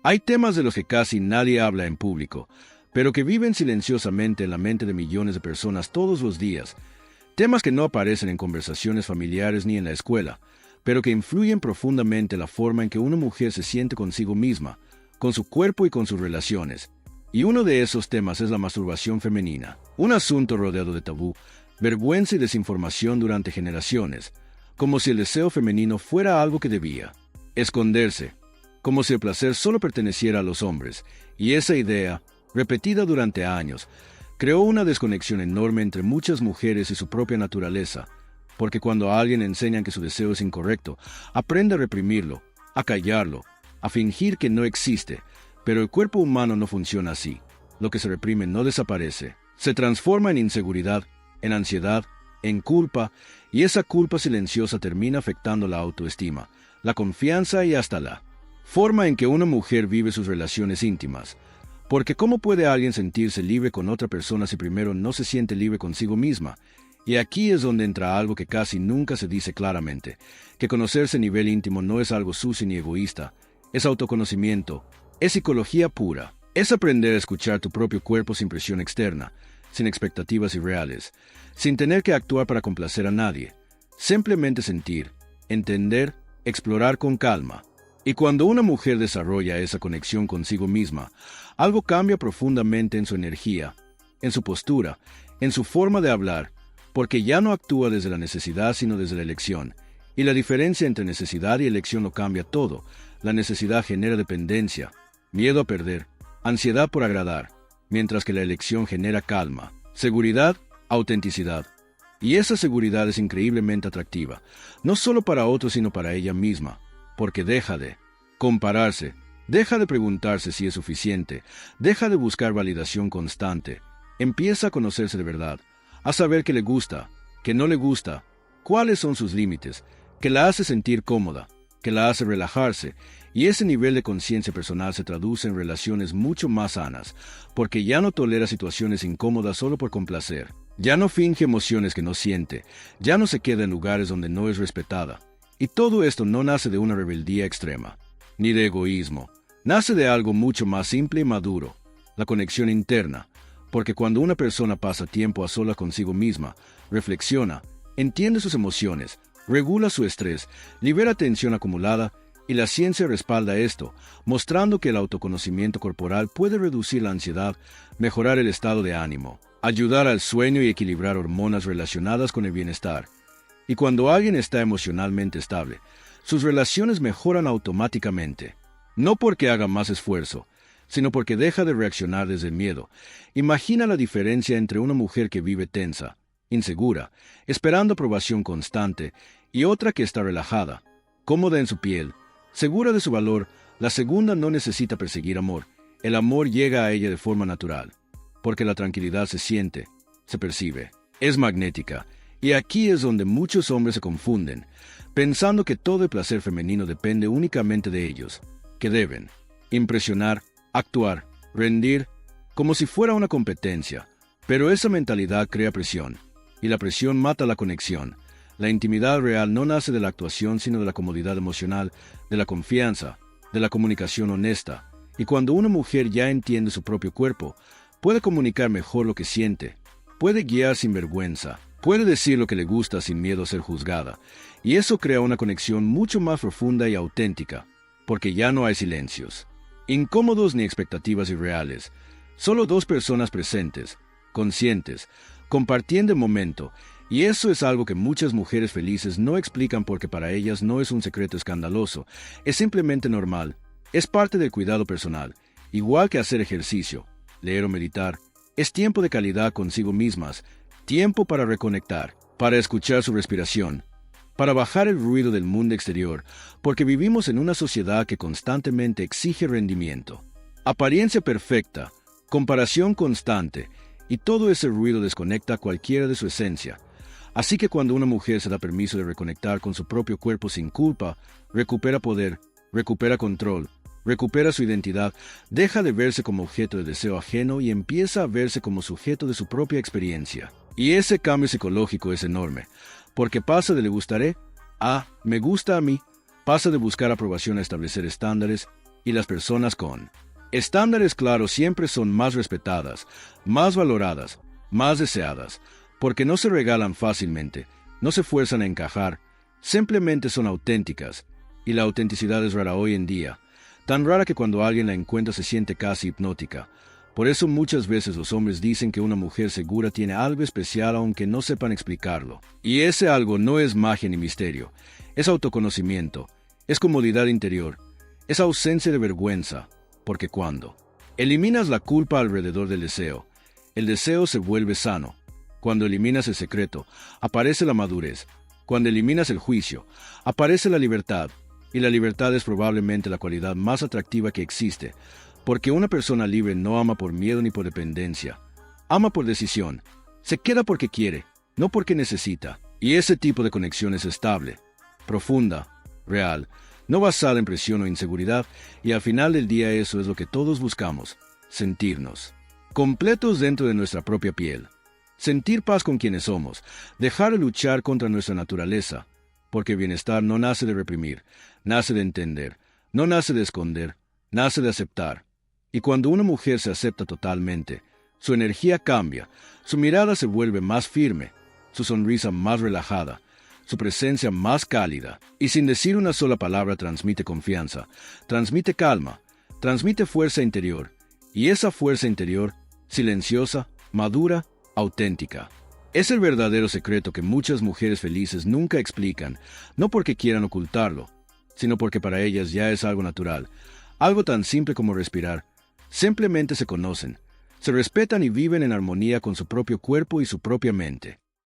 Hay temas de los que casi nadie habla en público, pero que viven silenciosamente en la mente de millones de personas todos los días. Temas que no aparecen en conversaciones familiares ni en la escuela, pero que influyen profundamente la forma en que una mujer se siente consigo misma, con su cuerpo y con sus relaciones. Y uno de esos temas es la masturbación femenina, un asunto rodeado de tabú, vergüenza y desinformación durante generaciones, como si el deseo femenino fuera algo que debía esconderse, como si el placer solo perteneciera a los hombres, y esa idea, repetida durante años, creó una desconexión enorme entre muchas mujeres y su propia naturaleza, porque cuando a alguien enseñan que su deseo es incorrecto, aprende a reprimirlo, a callarlo, a fingir que no existe, pero el cuerpo humano no funciona así. Lo que se reprime no desaparece, se transforma en inseguridad, en ansiedad, en culpa, y esa culpa silenciosa termina afectando la autoestima, la confianza y hasta la forma en que una mujer vive sus relaciones íntimas. Porque ¿cómo puede alguien sentirse libre con otra persona si primero no se siente libre consigo misma? Y aquí es donde entra algo que casi nunca se dice claramente, que conocerse a nivel íntimo no es algo sucio ni egoísta, es autoconocimiento, es psicología pura, es aprender a escuchar tu propio cuerpo sin presión externa, sin expectativas irreales, sin tener que actuar para complacer a nadie, simplemente sentir, entender, explorar con calma. Y cuando una mujer desarrolla esa conexión consigo misma, algo cambia profundamente en su energía, en su postura, en su forma de hablar, porque ya no actúa desde la necesidad sino desde la elección. Y la diferencia entre necesidad y elección lo cambia todo. La necesidad genera dependencia, miedo a perder, ansiedad por agradar, mientras que la elección genera calma, seguridad, autenticidad. Y esa seguridad es increíblemente atractiva, no solo para otros sino para ella misma, porque deja de compararse, deja de preguntarse si es suficiente, deja de buscar validación constante, empieza a conocerse de verdad, a saber qué le gusta, qué no le gusta, cuáles son sus límites, que la hace sentir cómoda, que la hace relajarse, y ese nivel de conciencia personal se traduce en relaciones mucho más sanas, porque ya no tolera situaciones incómodas solo por complacer, ya no finge emociones que no siente, ya no se queda en lugares donde no es respetada. Y todo esto no nace de una rebeldía extrema, ni de egoísmo, nace de algo mucho más simple y maduro, la conexión interna, porque cuando una persona pasa tiempo a solas consigo misma, reflexiona, entiende sus emociones, regula su estrés, libera tensión acumulada, y la ciencia respalda esto, mostrando que el autoconocimiento corporal puede reducir la ansiedad, mejorar el estado de ánimo, ayudar al sueño y equilibrar hormonas relacionadas con el bienestar. Y cuando alguien está emocionalmente estable, sus relaciones mejoran automáticamente, no porque haga más esfuerzo, sino porque deja de reaccionar desde el miedo. Imagina la diferencia entre una mujer que vive tensa, insegura, esperando aprobación constante, y otra que está relajada, cómoda en su piel, segura de su valor. La segunda no necesita perseguir amor, el amor llega a ella de forma natural, porque la tranquilidad se siente, se percibe, es magnética. Y aquí es donde muchos hombres se confunden, pensando que todo el placer femenino depende únicamente de ellos, que deben impresionar, actuar, rendir, como si fuera una competencia. Pero esa mentalidad crea presión, y la presión mata la conexión. La intimidad real no nace de la actuación sino de la comodidad emocional, de la confianza, de la comunicación honesta. Y cuando una mujer ya entiende su propio cuerpo, puede comunicar mejor lo que siente, puede guiar sin vergüenza, puede decir lo que le gusta sin miedo a ser juzgada, y eso crea una conexión mucho más profunda y auténtica, porque ya no hay silencios incómodos ni expectativas irreales, solo dos personas presentes, conscientes, compartiendo el momento, y eso es algo que muchas mujeres felices no explican porque para ellas no es un secreto escandaloso, es simplemente normal, es parte del cuidado personal, igual que hacer ejercicio, leer o meditar, es tiempo de calidad consigo mismas, tiempo para reconectar, para escuchar su respiración, para bajar el ruido del mundo exterior, porque vivimos en una sociedad que constantemente exige rendimiento, apariencia perfecta, comparación constante, y todo ese ruido desconecta a cualquiera de su esencia. Así que cuando una mujer se da permiso de reconectar con su propio cuerpo sin culpa, recupera poder, recupera control, recupera su identidad, deja de verse como objeto de deseo ajeno y empieza a verse como sujeto de su propia experiencia. Y ese cambio psicológico es enorme, porque pasa de le gustaré a me gusta a mí, pasa de buscar aprobación a establecer estándares, y las personas con estándares claros siempre son más respetadas, más valoradas, más deseadas, porque no se regalan fácilmente, no se fuerzan a encajar, simplemente son auténticas, y la autenticidad es rara hoy en día, tan rara que cuando alguien la encuentra se siente casi hipnótica. Por eso muchas veces los hombres dicen que una mujer segura tiene algo especial aunque no sepan explicarlo. Y ese algo no es magia ni misterio, es autoconocimiento, es comodidad interior, es ausencia de vergüenza, porque cuando eliminas la culpa alrededor del deseo, el deseo se vuelve sano. Cuando eliminas el secreto, aparece la madurez. Cuando eliminas el juicio, aparece la libertad, y la libertad es probablemente la cualidad más atractiva que existe, porque una persona libre no ama por miedo ni por dependencia. Ama por decisión. Se queda porque quiere, no porque necesita. Y ese tipo de conexión es estable, profunda, real, no basada en presión o inseguridad, y al final del día eso es lo que todos buscamos, sentirnos completos dentro de nuestra propia piel. Sentir paz con quienes somos, dejar de luchar contra nuestra naturaleza, porque el bienestar no nace de reprimir, nace de entender, no nace de esconder, nace de aceptar. Y cuando una mujer se acepta totalmente, su energía cambia, su mirada se vuelve más firme, su sonrisa más relajada, su presencia más cálida, y sin decir una sola palabra transmite confianza, transmite calma, transmite fuerza interior, y esa fuerza interior, silenciosa, madura, auténtica. Es el verdadero secreto que muchas mujeres felices nunca explican, no porque quieran ocultarlo, sino porque para ellas ya es algo natural, algo tan simple como respirar. Simplemente se conocen, se respetan y viven en armonía con su propio cuerpo y su propia mente.